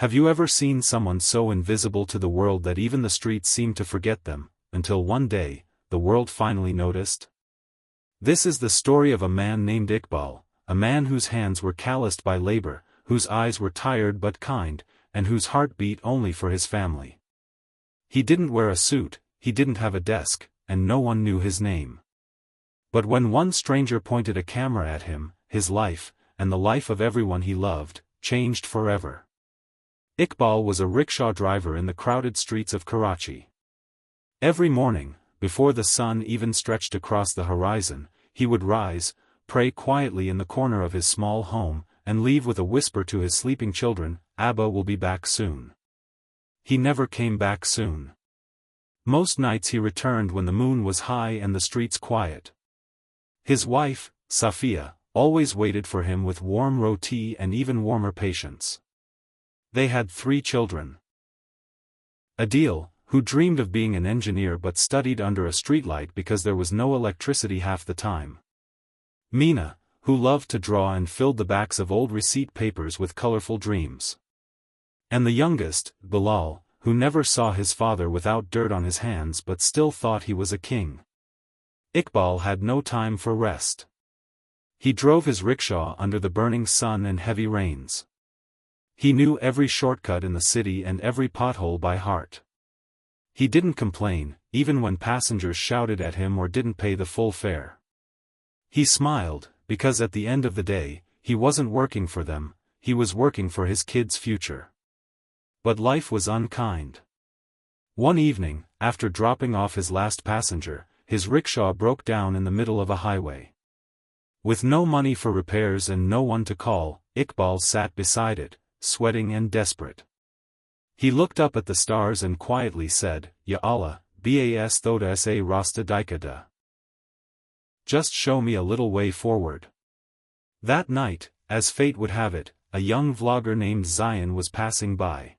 Have you ever seen someone so invisible to the world that even the streets seem to forget them, until one day, the world finally noticed? This is the story of a man named Iqbal, a man whose hands were calloused by labor, whose eyes were tired but kind, and whose heart beat only for his family. He didn't wear a suit, he didn't have a desk, and no one knew his name. But when one stranger pointed a camera at him, his life, and the life of everyone he loved, changed forever. Iqbal was a rickshaw driver in the crowded streets of Karachi. Every morning, before the sun even stretched across the horizon, he would rise, pray quietly in the corner of his small home, and leave with a whisper to his sleeping children, "Abba will be back soon." He never came back soon. Most nights he returned when the moon was high and the streets quiet. His wife, Safiya, always waited for him with warm roti and even warmer patience. They had 3 children. Adil, who dreamed of being an engineer but studied under a streetlight because there was no electricity half the time. Mina, who loved to draw and filled the backs of old receipt papers with colorful dreams. And the youngest, Bilal, who never saw his father without dirt on his hands but still thought he was a king. Iqbal had no time for rest. He drove his rickshaw under the burning sun and heavy rains. He knew every shortcut in the city and every pothole by heart. He didn't complain, even when passengers shouted at him or didn't pay the full fare. He smiled, because at the end of the day, he wasn't working for them, he was working for his kids' future. But life was unkind. One evening, after dropping off his last passenger, his rickshaw broke down in the middle of a highway. With no money for repairs and no one to call, Iqbal sat beside it, sweating and desperate. He looked up at the stars and quietly said, "Ya Allah, bas thoda sa rasta dikada. Just show me a little way forward." That night, as fate would have it, a young vlogger named Zion was passing by.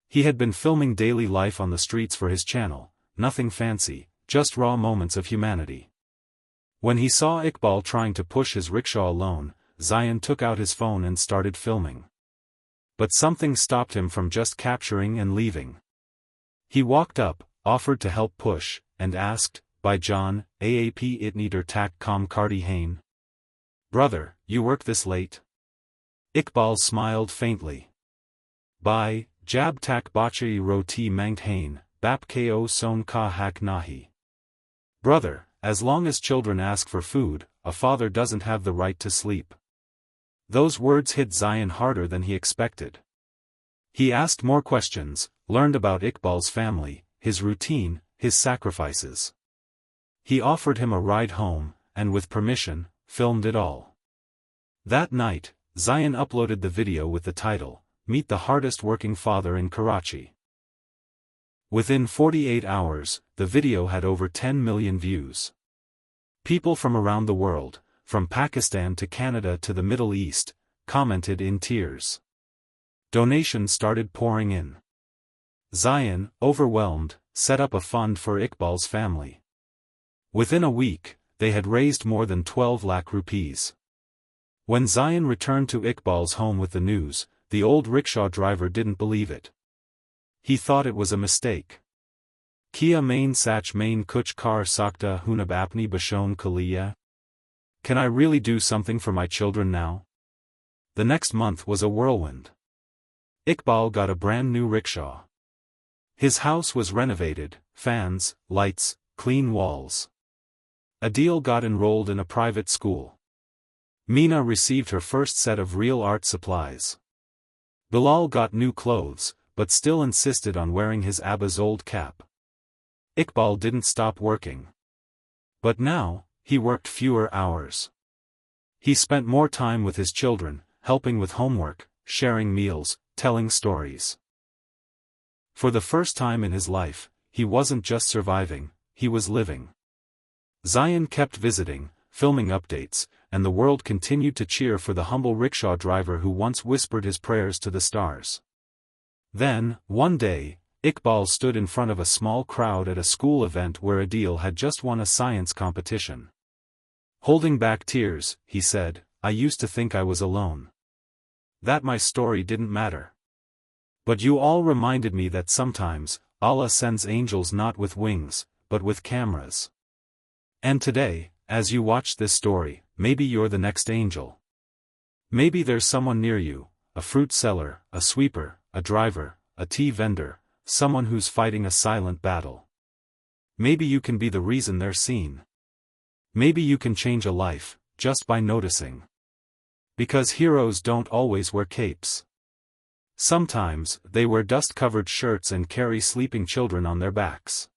He had been filming daily life on the streets for his channel, nothing fancy, just raw moments of humanity. When he saw Iqbal trying to push his rickshaw alone, Zion took out his phone and started filming. But something stopped him from just capturing and leaving. He walked up, offered to help push, and asked, "By John, Aap itni der tak kam kardi hain? Brother, you work this late?" Iqbal smiled faintly. "By Jab tak bachi roti mangt hain, bap ko son ka hak nahi." Brother, as long as children ask for food, a father doesn't have the right to sleep. Those words hit Zion harder than he expected. He asked more questions, learned about Iqbal's family, his routine, his sacrifices. He offered him a ride home, and with permission, filmed it all. That night, Zion uploaded the video with the title, "Meet the Hardest Working Father in Karachi." Within 48 hours, the video had over 10 million views. People from around the world, from Pakistan to Canada to the Middle East, commented in tears. Donations started pouring in. Zion, overwhelmed, set up a fund for Iqbal's family. Within a week, they had raised more than 12 lakh rupees. When Zion returned to Iqbal's home with the news, the old rickshaw driver didn't believe it. He thought it was a mistake. Kia main sach main kuch kar sakta hunab apni bashon kaliya? Can I really do something for my children now? The next month was a whirlwind. Iqbal got a brand new rickshaw. His house was renovated, fans, lights, clean walls. Adil got enrolled in a private school. Mina received her first set of real art supplies. Bilal got new clothes, but still insisted on wearing his Abba's old cap. Iqbal didn't stop working. But now, he worked fewer hours. He spent more time with his children, helping with homework, sharing meals, telling stories. For the first time in his life, he wasn't just surviving, he was living. Zion kept visiting, filming updates, and the world continued to cheer for the humble rickshaw driver who once whispered his prayers to the stars. Then, one day, Iqbal stood in front of a small crowd at a school event where Adil had just won a science competition. Holding back tears, he said, "I used to think I was alone. That my story didn't matter. But you all reminded me that sometimes, Allah sends angels not with wings, but with cameras. And today, as you watch this story, maybe you're the next angel. Maybe there's someone near you, a fruit seller, a sweeper, a driver, a tea vendor, someone who's fighting a silent battle. Maybe you can be the reason they're seen. Maybe you can change a life, just by noticing. Because heroes don't always wear capes. Sometimes, they wear dust-covered shirts and carry sleeping children on their backs.